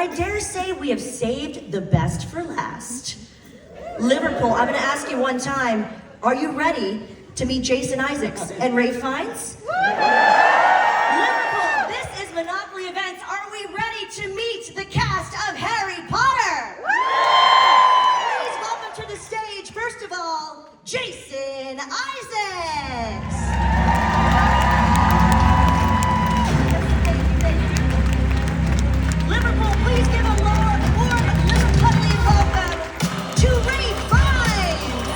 I dare say we have saved the best for last. Liverpool, I'm gonna ask you one time, are you ready to meet Jason Isaacs and Ray Fiennes? Liverpool, this is Monopoly Events. Are we ready to meet the cast of Harry Potter? Please welcome to the stage, first of all, Jason Isaacs. Liverpool, please give a warm Liverpudlian welcome to Ray Fiennes.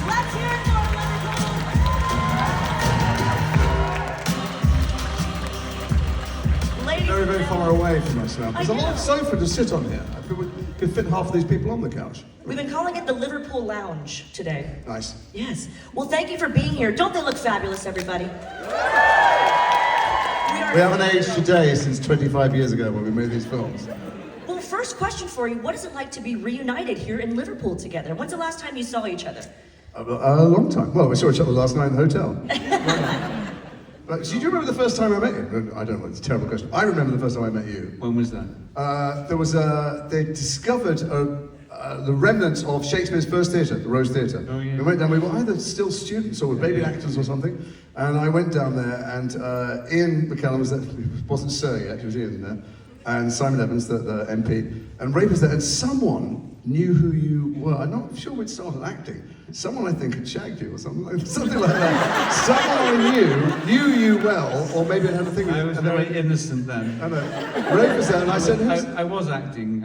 Let's hear it for Liverpool. Ladies Very, very and far gentlemen, away from myself. There's a lot of sofa to sit on here. I feel we could fit half of these people on the couch. we've been calling it the Liverpool Lounge today. Nice. Yes. Well, thank you for being here. Don't they look fabulous, everybody? We haven't aged today since 25 years ago when we made these films. Well, first question for you, what is it like to be reunited here in Liverpool together? When's the last time you saw each other? A long time. Well, we saw each other last night in the hotel. But do you remember the first time I met you? I don't know, it's a terrible question. I remember the first time I met you. When was that? They discovered the remnants of Shakespeare's first theatre, the Rose Theatre. Oh, yeah. We went down, we were either still students or were baby actors or something. And I went down there and Ian McKellen was there, he wasn't Sir yet, he was Ian there. And Simon Evans, the MP. And Ray was there, and someone knew who you were. I'm not sure we'd started acting. Someone I think had shagged you or something like that. Someone I knew you well, or maybe I had a thing with I was very innocent then. I know. Ray was there, and I said, I was acting.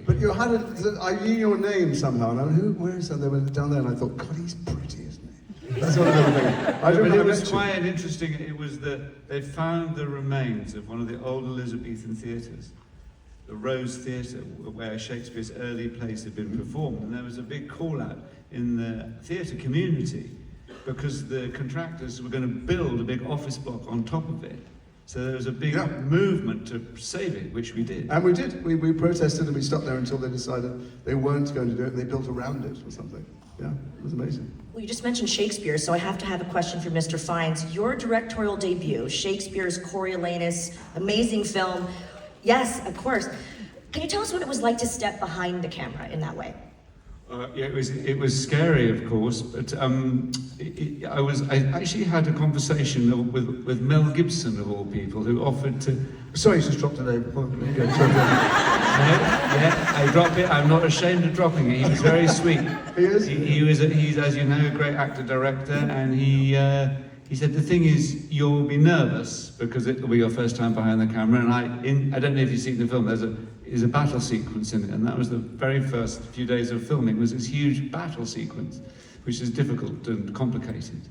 but you had I knew your name somehow, and I went, where is that? They went down there, and I thought, God, he's pretty, isn't he? That's what I remember thinking. I But remember it was you. quite an interesting, it was that they found the remains of one of the old Elizabethan theatres, the Rose Theatre, where Shakespeare's early plays had been performed, and there was a big call out in the theatre community because the contractors were going to build a big office block on top of it. So there was a big movement to save it, which we did. And we did. We protested and we stopped there until they decided they weren't going to do it, and they built around it or something. Yeah, it was amazing. Well, you just mentioned Shakespeare, so I have to have a question for Mr. Fiennes. Your directorial debut, Shakespeare's Coriolanus, amazing film. Yes, of course. Can you tell us what it was like to step behind the camera in that way? Yeah, it was scary, of course, but I actually had a conversation with Mel Gibson, of all people, who offered to. Sorry, you just dropped a name. Yeah, I dropped it. I'm not ashamed of dropping it. He was very sweet. He is? He's, as you know, a great actor-director, and he said, the thing is, you'll be nervous because it will be your first time behind the camera, and I don't know if you've seen the film, there's a battle sequence in it, and that was the very first few days of filming, was this huge battle sequence, which is difficult and complicated.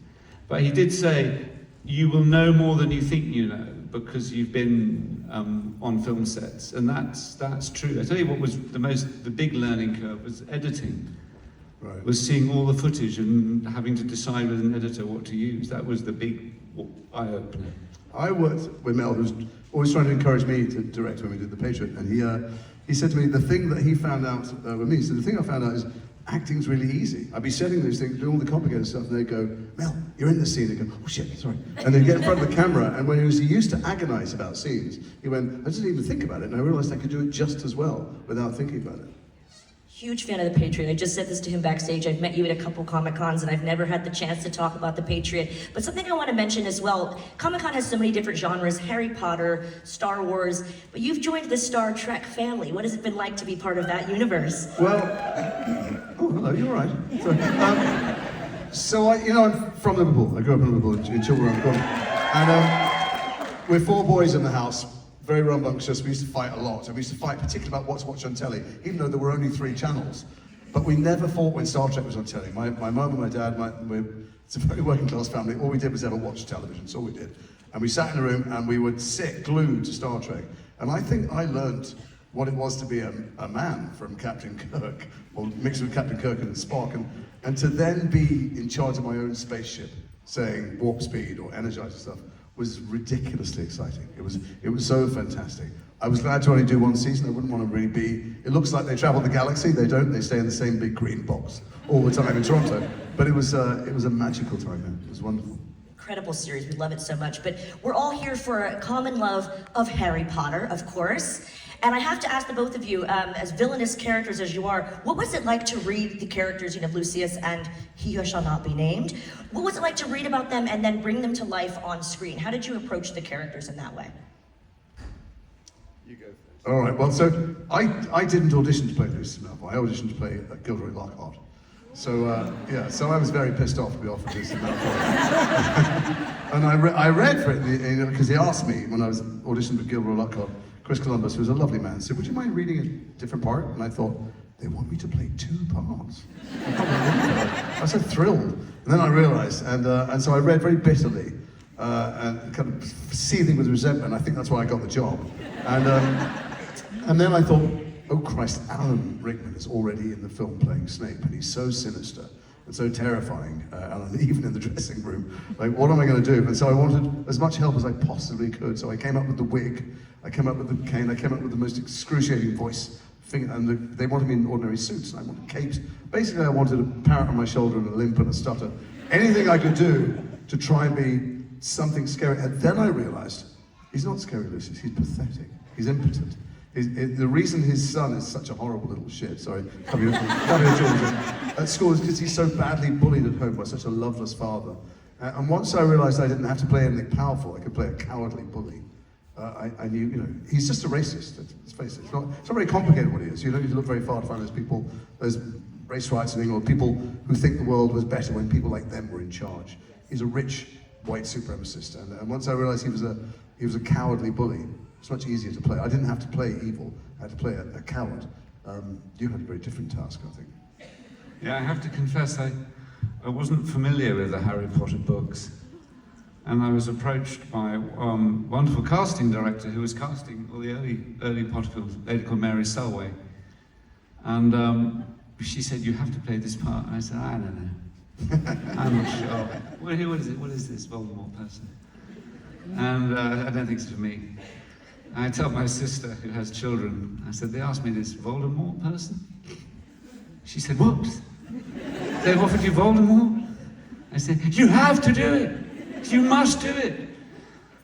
But he did say, you will know more than you think you know, because you've been on film sets, and that's true. I tell you what was the big learning curve was editing. Right. Was seeing all the footage and having to decide with an editor what to use. That was the big eye-opener. I worked with Mel, who's always trying to encourage me to direct when we did The Patriot, and he said to me, the thing that he found out with me, so the thing I found out is acting's really easy. I'd be setting these things, doing all the complicated stuff, and they'd go, Mel, you're in the scene. They'd go, oh shit, sorry. And they'd get in front of the camera, and when he used to agonize about scenes, he went, I didn't even think about it, and I realized I could do it just as well without thinking about it. Huge fan of The Patriot. I just said this to him backstage. I've met you at a couple Comic-Cons and I've never had the chance to talk about The Patriot. But something I want to mention as well, Comic-Con has so many different genres, Harry Potter, Star Wars, but you've joined the Star Trek family. What has it been like to be part of that universe? Well, oh, hello, you're all right. So I'm from Liverpool. I grew up in Liverpool, in Chilwell. And we're four boys in the house. Very rambunctious. We used to fight a lot, and we used to fight particularly about what to watch on telly, even though there were only 3 channels. But we never fought when Star Trek was on telly. My mum and my dad, it's a very working class family, all we did was ever watch television, that's all we did. And we sat in a room and we would sit glued to Star Trek. And I think I learned what it was to be a man from Captain Kirk, or mixed with Captain Kirk and Spock, and to then be in charge of my own spaceship, saying warp speed or energizer stuff, was ridiculously exciting. It was so fantastic. I was glad to only do 1 season. I wouldn't want to really be. It looks like they travel the galaxy. They don't. They stay in the same big green box all the time in Toronto. But it was a magical time. Man. It was wonderful. incredible series. We love it so much. But we're all here for a common love of Harry Potter, of course. And I have to ask the both of you, as villainous characters as you are, what was it like to read the characters, Lucius and He Who Shall Not Be Named? What was it like to read about them and then bring them to life on screen? How did you approach the characters in that way? You go first. All right, well, so I didn't audition to play Lucius Malfoy. I auditioned to play Gilderoy Lockhart. So, so I was very pissed off to be offered Lucius Malfoy. And I read for it, because he asked me when I was auditioning for Gilderoy Lockhart, Chris Columbus, who was a lovely man, said, would you mind reading a different part? And I thought, they want me to play 2 parts. I was so thrilled. And then I realized, and so I read very bitterly, and kind of seething with resentment. I think that's why I got the job. And then I thought, oh Christ, Alan Rickman is already in the film playing Snape, and he's so sinister and so terrifying, Alan, even in the dressing room. Like, what am I going to do? And so I wanted as much help as I possibly could. So I came up with the wig, I came up with the cane, I came up with the most excruciating voice, and they wanted me in ordinary suits, and I wanted capes. Basically, I wanted a parrot on my shoulder and a limp and a stutter. Anything I could do to try and be something scary. And then I realized, he's not scary, Lucius, he's pathetic. He's impotent. The reason his son is such a horrible little shit, sorry, coming at school, is because he's so badly bullied at home by such a loveless father. And once I realized I didn't have to play anything powerful, I could play a cowardly bully. I knew, he's just a racist, let's face it. It's not very complicated what he is. You don't need to look very far to find those race riots in England, people who think the world was better when people like them were in charge. He's a rich white supremacist, and once I realized he was a cowardly bully, it's much easier to play. I didn't have to play evil, I had to play a coward. You had a very different task, I think. Yeah, I have to confess, I wasn't familiar with the Harry Potter books. And I was approached by a wonderful casting director who was casting all the early Potter films, a lady called Mary Selway. And she said, you have to play this part. And I said, I don't know. I'm not sure. What is it? What is this Voldemort person? And I don't think it's for me. I told my sister, who has children, I said, they asked me this Voldemort person. She said, what? They've offered you Voldemort? I said, you have to do it. You must do it.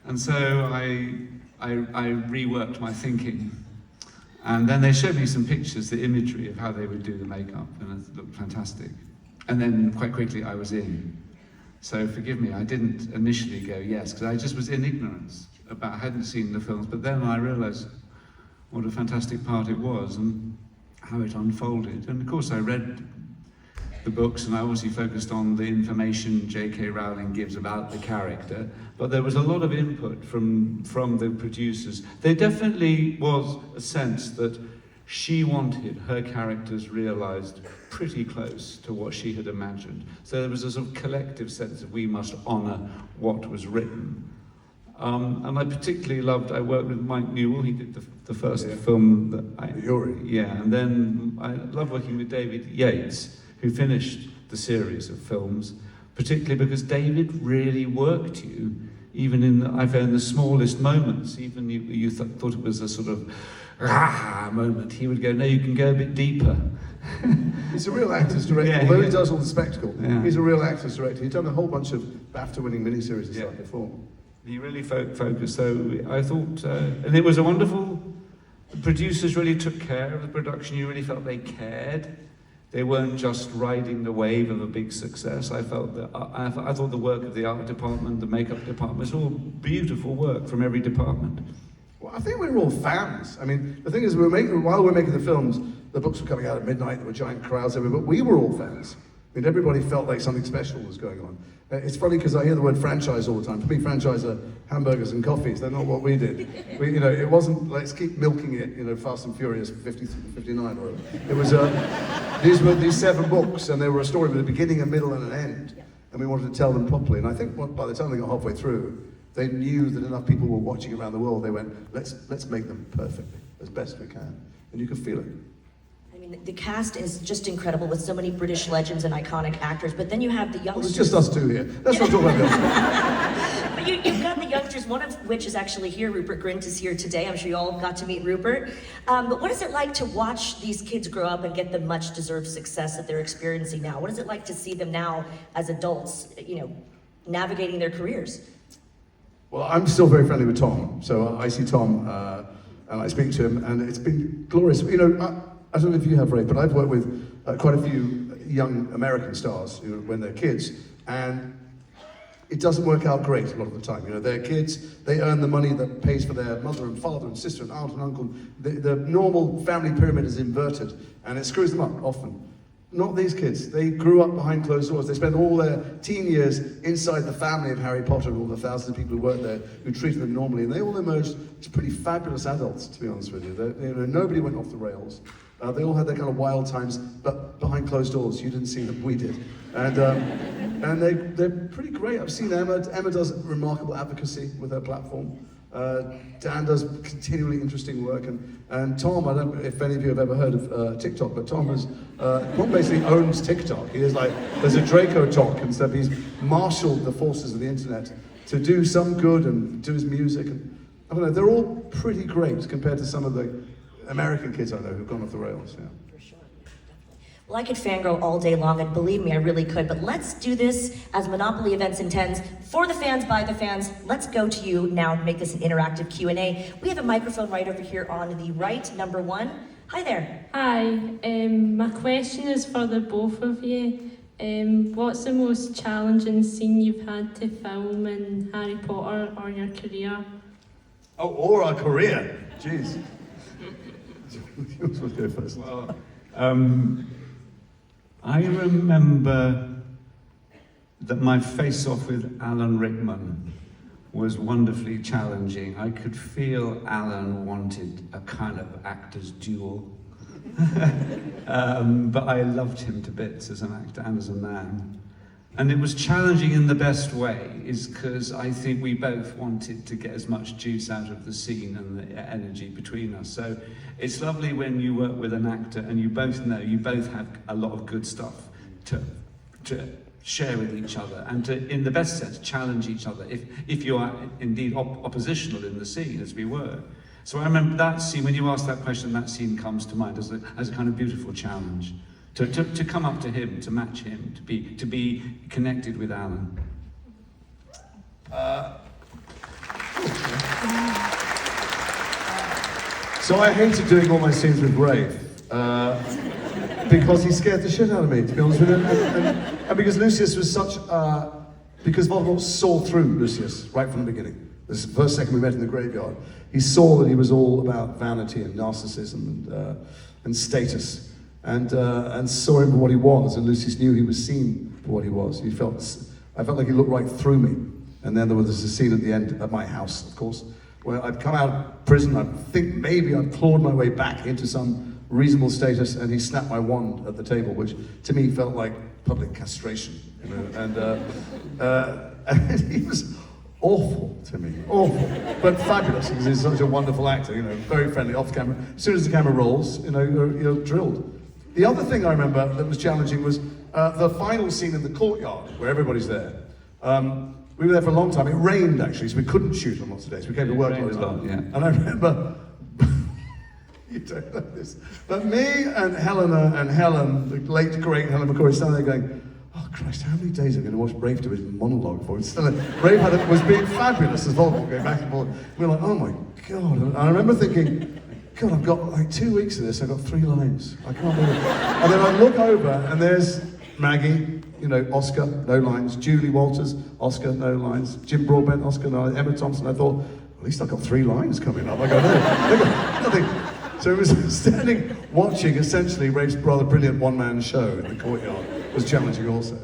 And so I reworked my thinking. And then they showed me some pictures, the imagery of how they would do the makeup, and it looked fantastic. And then quite quickly I was in. So forgive me, I didn't initially go yes, because I just was in ignorance about, I hadn't seen the films, but then I realized what a fantastic part it was and how it unfolded. And of course I read the books, and I obviously focused on the information J.K. Rowling gives about the character, but there was a lot of input from the producers. There definitely was a sense that she wanted her characters realized pretty close to what she had imagined. So there was a sort of collective sense that we must honor what was written. And I particularly loved, I worked with Mike Newell, he did the first film that Yuri. Yeah, and then I love working with David Yates, who finished the series of films, particularly because David really worked you, even in, I found, the smallest moments. Even you thought it was a sort of moment. He would go, no, you can go a bit deeper. He's a real actor's director, Yeah, although yeah. he does all the spectacle. Yeah. He's a real actor's director. He's done a whole bunch of BAFTA-winning miniseries and stuff before. He really focused, so I thought, and it was a wonderful, the producers really took care of the production. You really felt they cared. They weren't just riding the wave of a big success. I felt that I thought the work of the art department, the makeup department, was all beautiful work from every department. Well, I think we were all fans. I mean, the thing is, while we were making the films, the books were coming out at midnight, there were giant crowds everywhere, but we were all fans. I mean, everybody felt like something special was going on. It's funny because I hear the word franchise all the time. For me, franchise are hamburgers and coffees. They're not what we did. It wasn't, let's keep milking it, Fast and Furious 50, 59 or whatever. It was, these were these 7 books, and they were a story with a beginning, a middle, and an end. And we wanted to tell them properly. And I think by the time they got halfway through, they knew that enough people were watching around the world. They went, let's make them perfectly, as best we can. And you could feel it. I mean, the cast is just incredible with so many British legends and iconic actors, but then you have the Well, youngsters. it's just us two here. That's what I'm talking about. But you've got the youngsters, one of which is actually here. Rupert Grint is here today. I'm sure you all got to meet Rupert. But what is it like to watch these kids grow up and get the much-deserved success that they're experiencing now? What is it like to see them now as adults, navigating their careers? Well, I'm still very friendly with Tom, so I see Tom and I speak to him, and it's been glorious. You know, I don't know if you have, Ray, but I've worked with quite a few young American stars, you know, when they're kids, and it doesn't work out great a lot of the time. You know, they're kids, they earn the money that pays for their mother and father and sister and aunt and uncle. The normal family pyramid is inverted, and it screws them up often. Not these kids. They grew up behind closed doors. They spent all their teen years inside the family of Harry Potter and all the thousands of people who worked there, who treated them normally, and they all emerged as pretty fabulous adults, to be honest with you. You know, nobody went off the rails. They all had their kind of wild times, but behind closed doors. You didn't see them, we did. And they're pretty great. I've seen Emma. Emma does remarkable advocacy with her platform. Dan does continually interesting work, and Tom, I don't know if any of you have ever heard of TikTok, but Tom basically owns TikTok. He is like, there's a Draco talk and stuff. He's marshaled the forces of the internet to do some good and do his music, and I don't know, they're all pretty great compared to some of the American kids I know who've gone off the rails. Yeah. For sure. Well, I could fangirl all day long, and believe me, I really could, but let's do this as Monopoly Events intends. For the fans, by the fans, let's go to you now and make this an interactive Q&A. We have a microphone right over here on the right, number 1. Hi there. Hi, my question is for the both of you. What's the most challenging scene you've had to film in Harry Potter or your career? Oh, or our career. Jeez. You want to go first? Well, I remember that my face-off with Alan Rickman was wonderfully challenging. I could feel Alan wanted a kind of actor's duel. But I loved him to bits as an actor and as a man. And it was challenging in the best way, is because I think we both wanted to get as much juice out of the scene and the energy between us. So it's lovely when you work with an actor and you both know you both have a lot of good stuff to share with each other and to, in the best sense, challenge each other if you are indeed oppositional in the scene, as we were. So I remember that scene, when you asked that question, that scene comes to mind as a kind of beautiful challenge. To come up to him, to match him, to be connected with Alan. So I hated doing all my scenes with Rafe, because he scared the shit out of me, to be honest with you. And because Lucius was such, because Voldemort saw through Lucius right from the beginning. This is the first second we met in the graveyard. He saw that he was all about vanity and narcissism and status. And saw him for what he was, and Lucius knew he was seen for what he was. I felt like he looked right through me. And then there was a scene at the end at my house, of course, where I'd come out of prison, I think maybe I'd clawed my way back into some reasonable status, and he snapped my wand at the table, which to me felt like public castration, you know, and he was awful to me, awful, but fabulous, because he's such a wonderful actor, you know, very friendly off camera. As soon as the camera rolls, you know, you're drilled. The other thing I remember that was challenging was the final scene in the courtyard, where everybody's there. We were there for a long time. It rained, actually, so we couldn't shoot on lots of days. We came to work all the time. Yeah. And I remember, you don't know this, but me and Helena and Helen, the late, great Helen McCoy, standing there going, oh Christ, how many days are we going to watch Rafe do his monologue for? Rafe was being fabulous as Voldemort, going back and forth. We were like, oh my God. And I remember thinking, God, I've got like 2 weeks of this, I've got 3 lines. I can't believe it. And then I look over and there's Maggie, you know, Oscar, no lines. Julie Walters, Oscar, no lines. Jim Broadbent, Oscar, no lines. Emma Thompson. I thought, at least I've got 3 lines coming up. I go, no, nothing. So it was standing, watching essentially Rafe's rather brilliant one-man show in the courtyard was challenging also.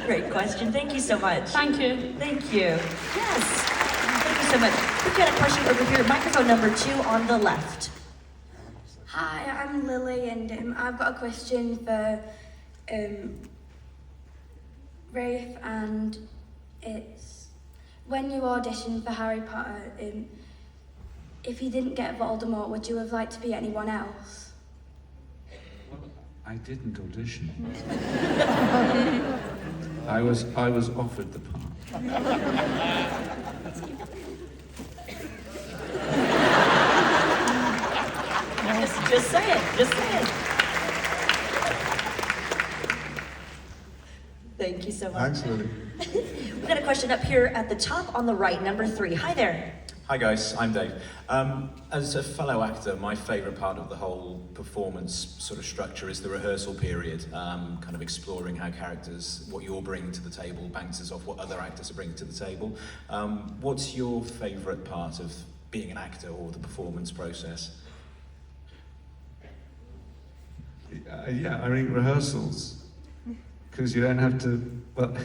Great question. Thank you so much. Thank you. Thank you. Yes. Thank you so much. We've got a question over here. Microphone number 2 on the left. Hi, I'm Lily, and I've got a question for Rafe, and it's when you auditioned for Harry Potter, if you didn't get Voldemort, would you have liked to be anyone else? I didn't audition. I was offered the part. Just say it. Just say it. Thank you so much. Absolutely. We've got a question up here at the top on the right, number 3. Hi there. Hi guys, I'm Dave. As a fellow actor, my favourite part of the whole performance sort of structure is the rehearsal period, kind of exploring how characters, what you're bringing to the table, bounces off what other actors are bringing to the table. What's your favourite part of being an actor or the performance process? Yeah, I mean rehearsals, because you don't have to, well,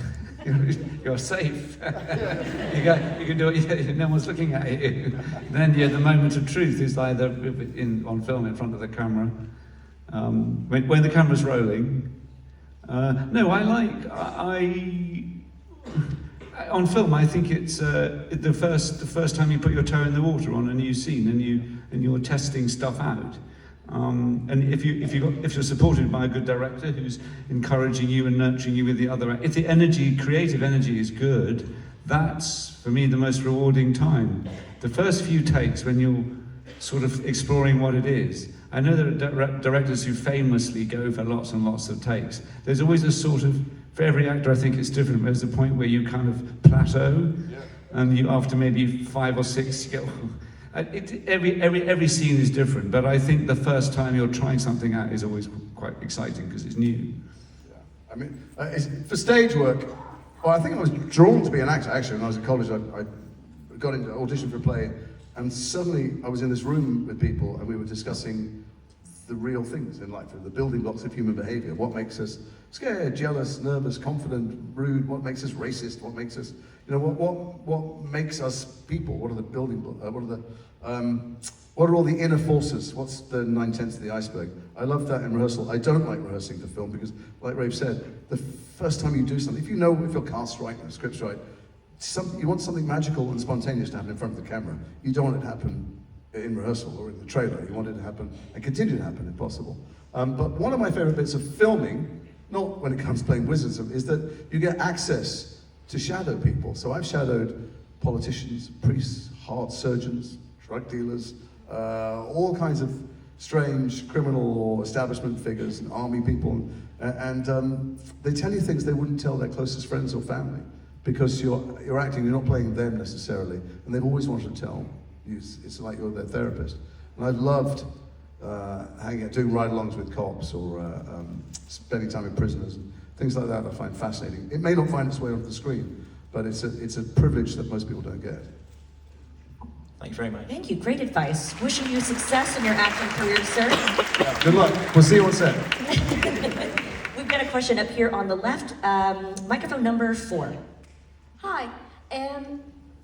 you're safe. you can do it, no one's looking at you. Then the moment of truth is either on film in front of the camera, when the camera's rolling. No, on film, I think it's the first time you put your toe in the water on a new scene and you're testing stuff out. And if you're supported by a good director who's encouraging you and nurturing you with the other, if the creative energy is good, that's for me the most rewarding time. The first few takes when you're sort of exploring what it is. I know there are directors who famously go for lots and lots of takes. There's always a sort of, for every actor I think it's different, there's a point where you kind of plateau, and you after maybe 5 or 6 you go, every scene is different, but I think the first time you're trying something out is always quite exciting because it's new. Yeah. I mean, for stage work, well, I think I was drawn to be an actor, actually. When I was in college, I got into audition for a play, and suddenly I was in this room with people, and we were discussing the real things in life, the building blocks of human behavior. What makes us scared, jealous, nervous, confident, rude? What makes us racist? What makes us, what makes us people? What are the building blocks? What are all the inner forces? What's the 9/10 of the iceberg? I love that in rehearsal. I don't like rehearsing for film because, like Rafe said, the first time you do something, if your cast's right and the script's right, you want something magical and spontaneous to happen in front of the camera. You don't want it to happen in rehearsal or in the trailer. You want it to happen and continue to happen if possible. But one of my favorite bits of filming, not when it comes to playing wizards, is that you get access to shadow people. So I've shadowed politicians, priests, heart surgeons, drug dealers, all kinds of strange criminal or establishment figures and army people. And they tell you things they wouldn't tell their closest friends or family because you're acting, you're not playing them necessarily, and they've always wanted to tell you. It's like you're their therapist. And I loved doing ride-alongs with cops or spending time with prisoners and things like that. I find fascinating. It may not find its way onto the screen, but it's a privilege that most people don't get. Thank you very much. Thank you, great advice. Wishing you success in your acting career, sir. Yeah, good luck. We'll see you on set. We've got a question up here on the left, microphone number 4. Hi.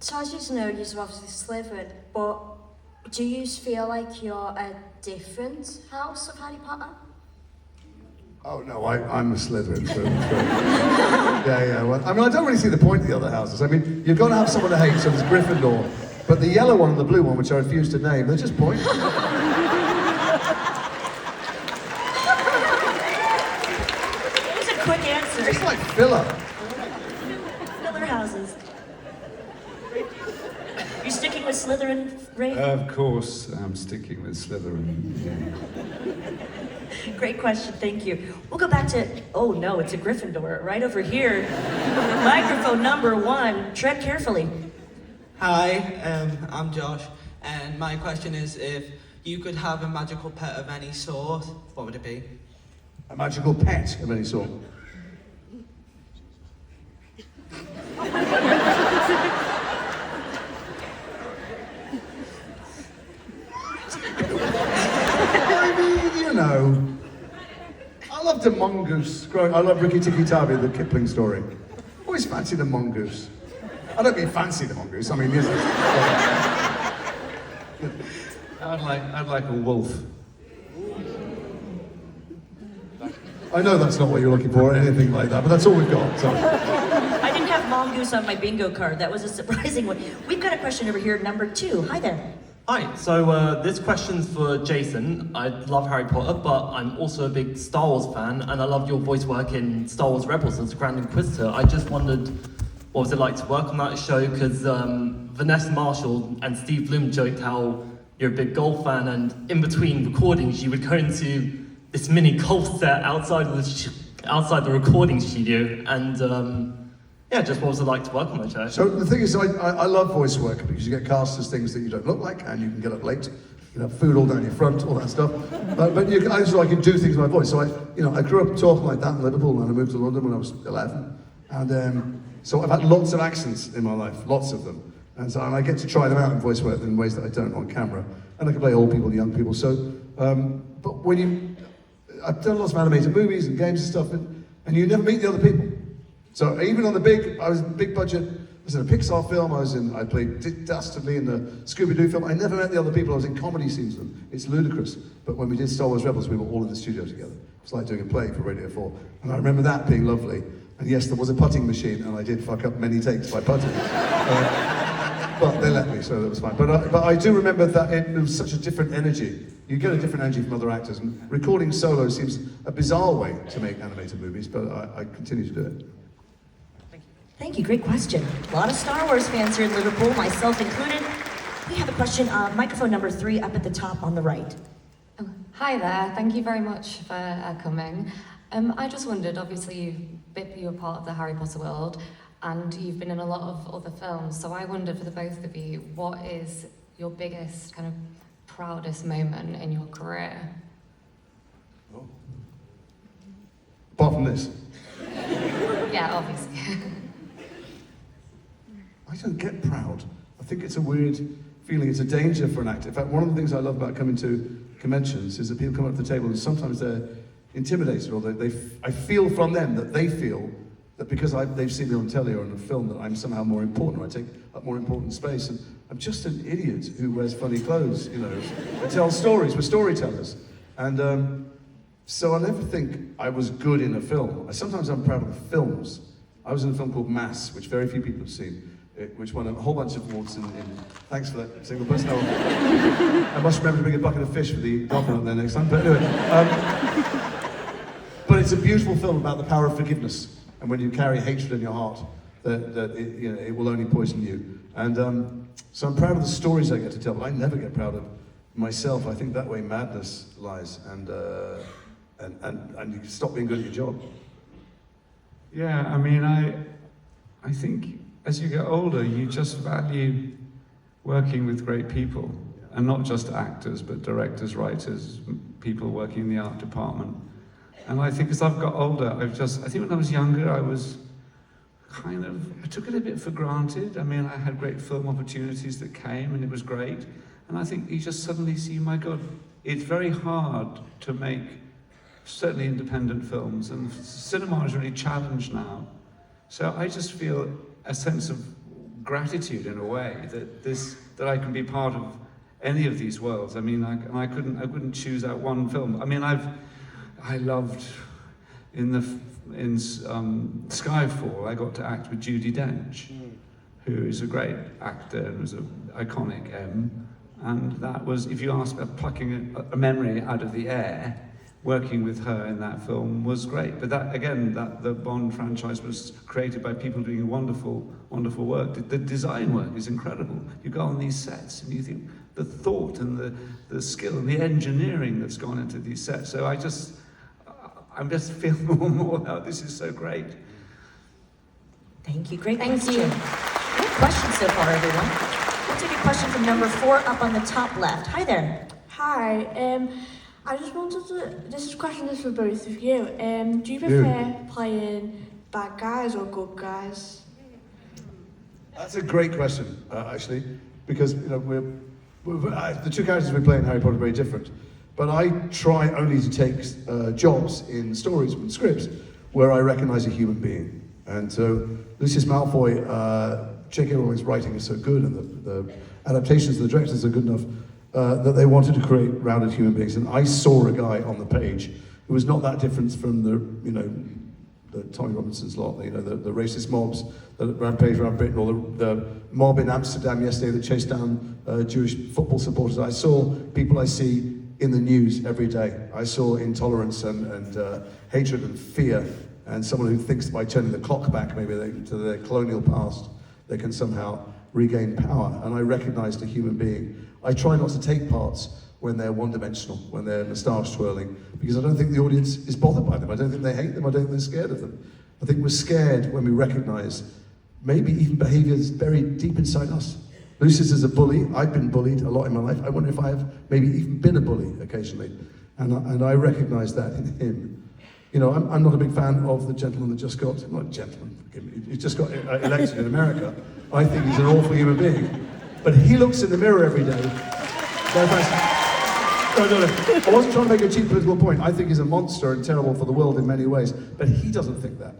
So as you know, you're obviously Slytherin, but do you feel like you're a different house of Harry Potter? Oh no, I'm a Slytherin. So yeah. Well, I mean, I don't really see the point of the other houses. I mean, you've got to have someone to hate, so there's Gryffindor. But the yellow one and the blue one, which I refuse to name, they're just pointless. It was a quick answer. It's like filler. Filler houses. You sticking with Slytherin, Ray? Of course, I'm sticking with Slytherin. Yeah. Great question, thank you. We'll go back to, oh no, it's a Gryffindor, right over here. Microphone number 1, tread carefully. Hi, I'm Josh, and my question is, if you could have a magical pet of any sort, what would it be? A magical pet of any sort. I mean, I loved a mongoose. I love Rikki Tikki Tavi, the Kipling story. Always fancied a mongoose. I don't mean fancy the mongoose, I mean, yes. I'd like a wolf. I know that's not what you're looking for or anything like that, but that's all we've got. So. I didn't have mongoose on my bingo card. That was a surprising one. We've got a question over here, number 2. Hi there. Hi, so this question's for Jason. I love Harry Potter, but I'm also a big Star Wars fan, and I loved your voice work in Star Wars Rebels as a Grand Inquisitor. I just wondered, what was it like to work on that show? Because Vanessa Marshall and Steve Bloom joked how you're a big golf fan, and in between recordings, you would go into this mini golf set outside the recording studio, and yeah, just what was it like to work on the show? So the thing is, I love voice work because you get cast as things that you don't look like, and you can get up late. You know, food all down your front, all that stuff. But I can do things with my voice. So I grew up talking like that in Liverpool, and I moved to London when I was 11. And so I've had lots of accents in my life, lots of them. And I get to try them out in voice work in ways that I don't on camera. And I can play old people and young people. So, but I've done lots of animated movies and games and stuff, and you never meet the other people. So even on I was in big budget, I was in a Pixar film, I played dastardly in the Scooby-Doo film. I never met the other people, I was in comedy scenes with them. It's ludicrous. But when we did Star Wars Rebels, we were all in the studio together. It's like doing a play for Radio 4. And I remember that being lovely. And yes, there was a putting machine, and I did fuck up many takes by putting. But they let me, so that was fine. But I do remember that it was such a different energy. You get a different energy from other actors. And recording solo seems a bizarre way to make animated movies, but I continue to do it. Thank you, great question. A lot of Star Wars fans here in Liverpool, myself included. We have a question, microphone number 3 up at the top on the right. Oh, hi there, thank you very much for coming. I just wondered, obviously you're part of the Harry Potter world and you've been in a lot of other films, so I wondered for the both of you, what is your biggest kind of proudest moment in your career? Oh. Apart from this? Yeah, obviously. I don't get proud. I think it's a weird feeling. It's a danger for an actor. In fact, one of the things I love about coming to conventions is that people come up to the table and sometimes they're intimidated, or I feel from them that they feel that because they've seen me on telly or in a film that I'm somehow more important, or I take up more important space. And I'm just an idiot who wears funny clothes, you know. I tell stories, we're storytellers. And so I never think I was good in a film. Sometimes I'm proud of the films. I was in a film called Mass, which very few people have seen. Which won a whole bunch of awards thanks for that single person. I must remember to bring a bucket of fish for the dolphin up there next time. But anyway, but it's a beautiful film about the power of forgiveness, and when you carry hatred in your heart, that it will only poison you. And so I'm proud of the stories I get to tell, but I never get proud of myself. I think that way madness lies, and you stop being good at your job. Yeah, I mean, I think as you get older, you just value working with great people, and not just actors, but directors, writers, people working in the art department. And I think as I've got older, I think when I was younger, I took it a bit for granted. I mean, I had great film opportunities that came, and it was great. And I think you just suddenly see, my God, it's very hard to make certainly independent films, and cinema is really challenged now. So I just feel a sense of gratitude in a way that I can be part of any of these worlds. I mean, I couldn't choose out one film. I mean, I loved in Skyfall. I got to act with Judi Dench, who is a great actor and was an iconic M. And that was, if you ask about plucking a memory out of the air, working with her in that film was great. But that, again, the Bond franchise was created by people doing wonderful, wonderful work. The design work is incredible. You go on these sets and you think the thought and the skill and the engineering that's gone into these sets. So I just feel more and more how this is so great. Thank you, great question. Great question so far, everyone. We'll take a question from number 4 up on the top left. Hi there. Hi, I just wanted to, this question is for both of you. Do you prefer playing bad guys or good guys? That's a great question, actually, because the two characters we play in Harry Potter are very different. But I try only to take jobs in stories and scripts where I recognise a human being. And so Lucius Malfoy, J.K. Rowling's writing is so good, and the adaptations of the directors are good enough that they wanted to create rounded human beings. And I saw a guy on the page who was not that different from the Tommy Robinson's lot, the racist mobs that rampage around Britain, or the mob in Amsterdam yesterday that chased down Jewish football supporters. I saw people I see in the news every day. I saw intolerance and hatred and fear, and someone who thinks by turning the clock back maybe to their colonial past, they can somehow regain power. And I recognized a human being. I try not to take parts when they're one-dimensional, when they're moustache twirling, because I don't think the audience is bothered by them. I don't think they hate them. I don't think they're scared of them. I think we're scared when we recognize maybe even behaviours buried deep inside us. Lucius is a bully. I've been bullied a lot in my life. I wonder if I have maybe even been a bully occasionally. And I recognise that in him. You know, I'm not a big fan of the gentleman that just got, not gentleman, forgive me, he just got elected in America. I think he's an awful human being. But he looks in the mirror every day. No. I wasn't trying to make a cheap political point. I think he's a monster and terrible for the world in many ways. But he doesn't think that.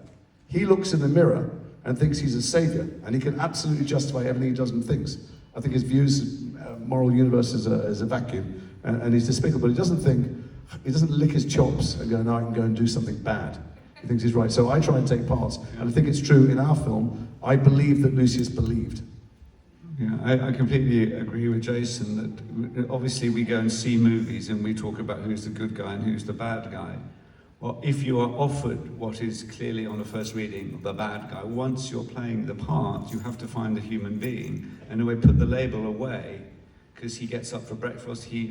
He looks in the mirror and thinks he's a saviour. And he can absolutely justify everything he does and thinks. I think his views, moral universe is a vacuum. And he's despicable. But he doesn't lick his chops and go, no, I can go and do something bad. He thinks he's right. So I try and take parts. And I think it's true in our film. I believe that Lucius believed. Yeah, I completely agree with Jason that obviously we go and see movies and we talk about who's the good guy and who's the bad guy. Well, if you are offered what is clearly on the first reading, the bad guy, once you're playing the part, you have to find the human being and in a way put the label away, because he gets up for breakfast, he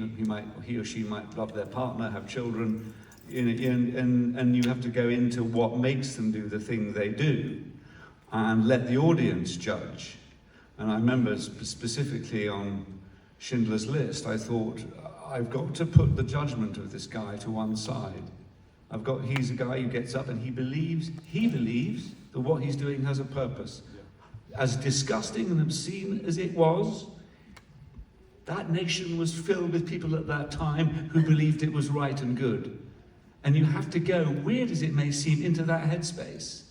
or she might love their partner, have children, and you have to go into what makes them do the thing they do and let the audience judge. And I remember specifically on Schindler's List, I thought, I've got to put the judgment of this guy to one side. He's a guy who gets up and he believes that what he's doing has a purpose. As disgusting and obscene as it was, that nation was filled with people at that time who believed it was right and good. And you have to go, weird as it may seem, into that headspace.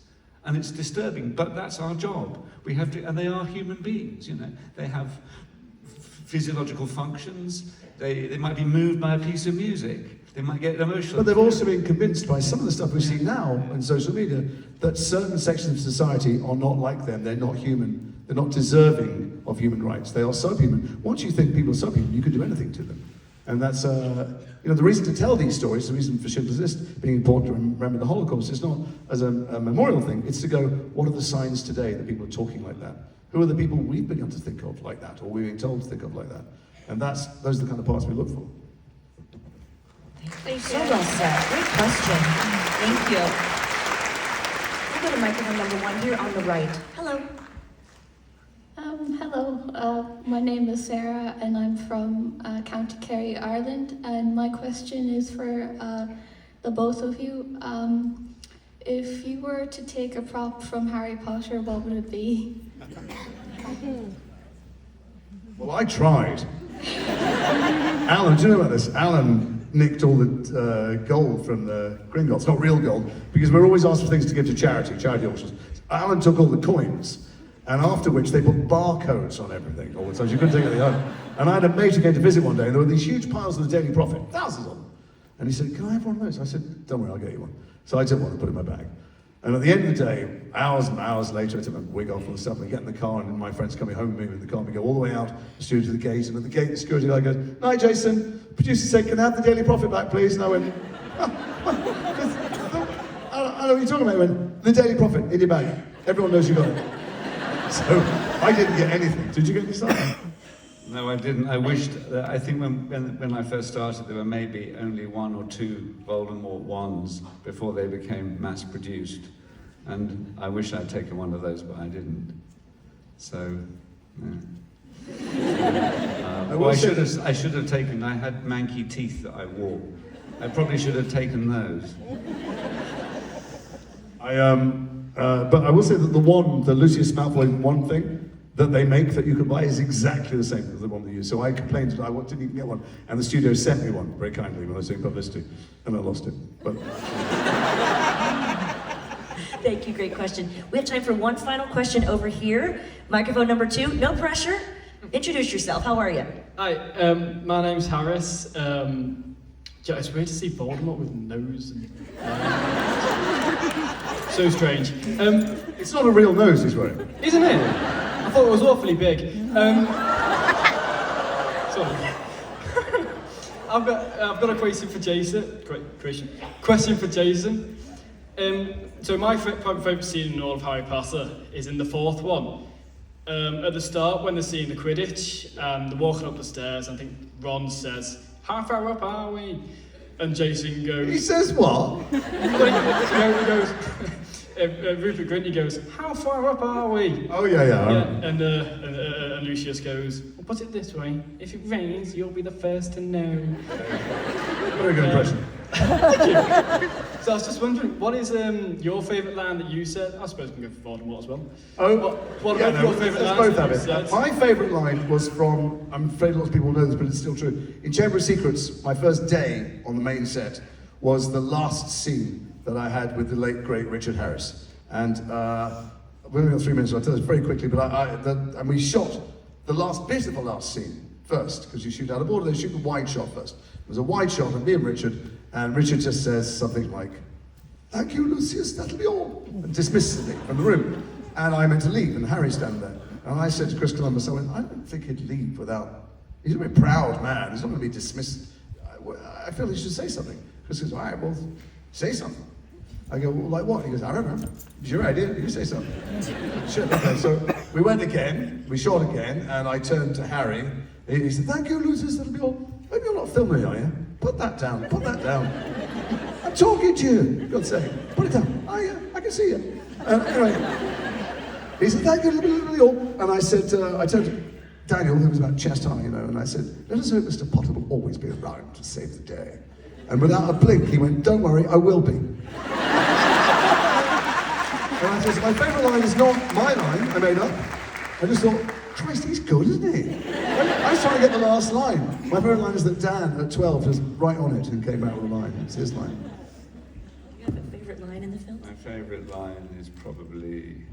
And it's disturbing, but that's our job. We have to, and they are human beings, you know. They have physiological functions. They might be moved by a piece of music. They might get emotional. But they've also been convinced by some of the stuff we see now on social media that certain sections of society are not like them. They're not human. They're not deserving of human rights. They are subhuman. Once you think people are subhuman, you can do anything to them. And that's, the reason to tell these stories, the reason for Schindler's List being important to remember the Holocaust is not as a memorial thing, it's to go, what are the signs today that people are talking like that? Who are the people we've begun to think of like that, or we're being told to think of like that? And those are the kind of parts we look for. Thank you. So well said. Great question. Thank you. We'll go to microphone number 1 here on the right. Hello. Hello, my name is Sarah and I'm from County Kerry, Ireland, and my question is for the both of you. If you were to take a prop from Harry Potter, what would it be? Well, I tried. Alan, do you know about this? Alan nicked all the gold from the Gringotts, not real gold, because we're always asked for things to give to charity auctions. Alan took all the coins. And after which they put barcodes on everything all the time. You couldn't take anything home. And I had a mate who came to visit one day, and there were these huge piles of the Daily Prophet, thousands of them. And he said, can I have one of those? I said, don't worry, I'll get you one. So I took one and put it in my bag. And at the end of the day, hours and hours later, I took my wig off and stuff, and I get in the car, and my friend's coming home with me in the car, and we go all the way out the studio to the gate, and at the gate, the security guy goes, "Night, Jason." Producer said, "Can I have the Daily Prophet back, please?" And I went, I don't know what you're talking about. He went, "The Daily Prophet, in your bag. Everyone knows you got it." So I didn't get anything. Did you get any stuff? No, I didn't. I wished. I think when I first started, there were maybe only 1 or 2 Voldemort wands before they became mass-produced, and I wish I'd taken one of those, but I didn't. So, yeah. I should have taken. I had manky teeth that I wore. I probably should have taken those. But I will say that the wand, the Lucius Malfoy wand thing that they make that you can buy is exactly the same as the one they use. So I complained that I didn't even get one, and the studio sent me one very kindly when I was doing publicity, and I lost it. But Thank you, great question. We have time for one final question over here. Microphone number 2, no pressure. Introduce yourself, how are you? Hi, my name's Harris. It's weird to see Voldemort with a nose. So strange. It's not a real nose he's wearing. Isn't it? I thought it was awfully big. Sorry. I've got a question for Jason. Question for Jason. So my favourite scene in all of Harry Potter is in the 4th one. At the start, when they're seeing the Quidditch, they're walking up the stairs. I think Ron says, "How far up are we?" And Jason goes... He says what? He goes... Rupert Grint, he goes, "How far up are we?" Oh, yeah. And Lucius goes, "Well, put it this way, if it rains, you'll be the first to know." Very good impression. Thank you. So I was just wondering, what is your favourite line that you said? I suppose we can go for Voldemort as well. Oh, what yeah, about your favourite let's line? both have it. My favourite line was from, I'm afraid lots of people know this, but it's still true. In Chamber of Secrets, my first day on the main set was the last scene that I had with the late, great Richard Harris. And we've only got 3 minutes, so I'll tell this very quickly, but and we shot the last bit of the last scene first, because you shoot out of order, they shoot the wide shot first. It was a wide shot of me and Richard just says something like, "Thank you, Lucius, that'll be all," and dismisses me from the room. And I meant to leave, and Harry's standing there. And I said to Chris Columbus, I don't think he'd leave without, he's a very proud man, he's not going to be dismissed. I feel he should say something. Chris goes, "All right, well, say something." I go, "Well, like what?" He goes, "I don't know. It's your idea, you say something." Shit, okay, so we went again, we shot again, and I turned to Harry. He said, "Thank you, Lucius, that'll be all." "Maybe you're not filming, are you? Put that down, put that down." "I'm talking to you," God's sake. "Put it down." "Oh yeah, I can see you." Anyway, he said, "Thank you, that'll be all." And I said, I turned to Daniel, who was about chest high, and I said, "Let us hope Mr. Potter will always be around to save the day." And without a blink, he went, "Don't worry, I will be." And I said, "My favourite line is not my line, I made up." I just thought, Christ, he's good, isn't he? I was trying to get the last line. My favourite line is that Dan, at 12, was right on it and came out with a line. It's his line. You have a favourite line in the film? My favourite line is probably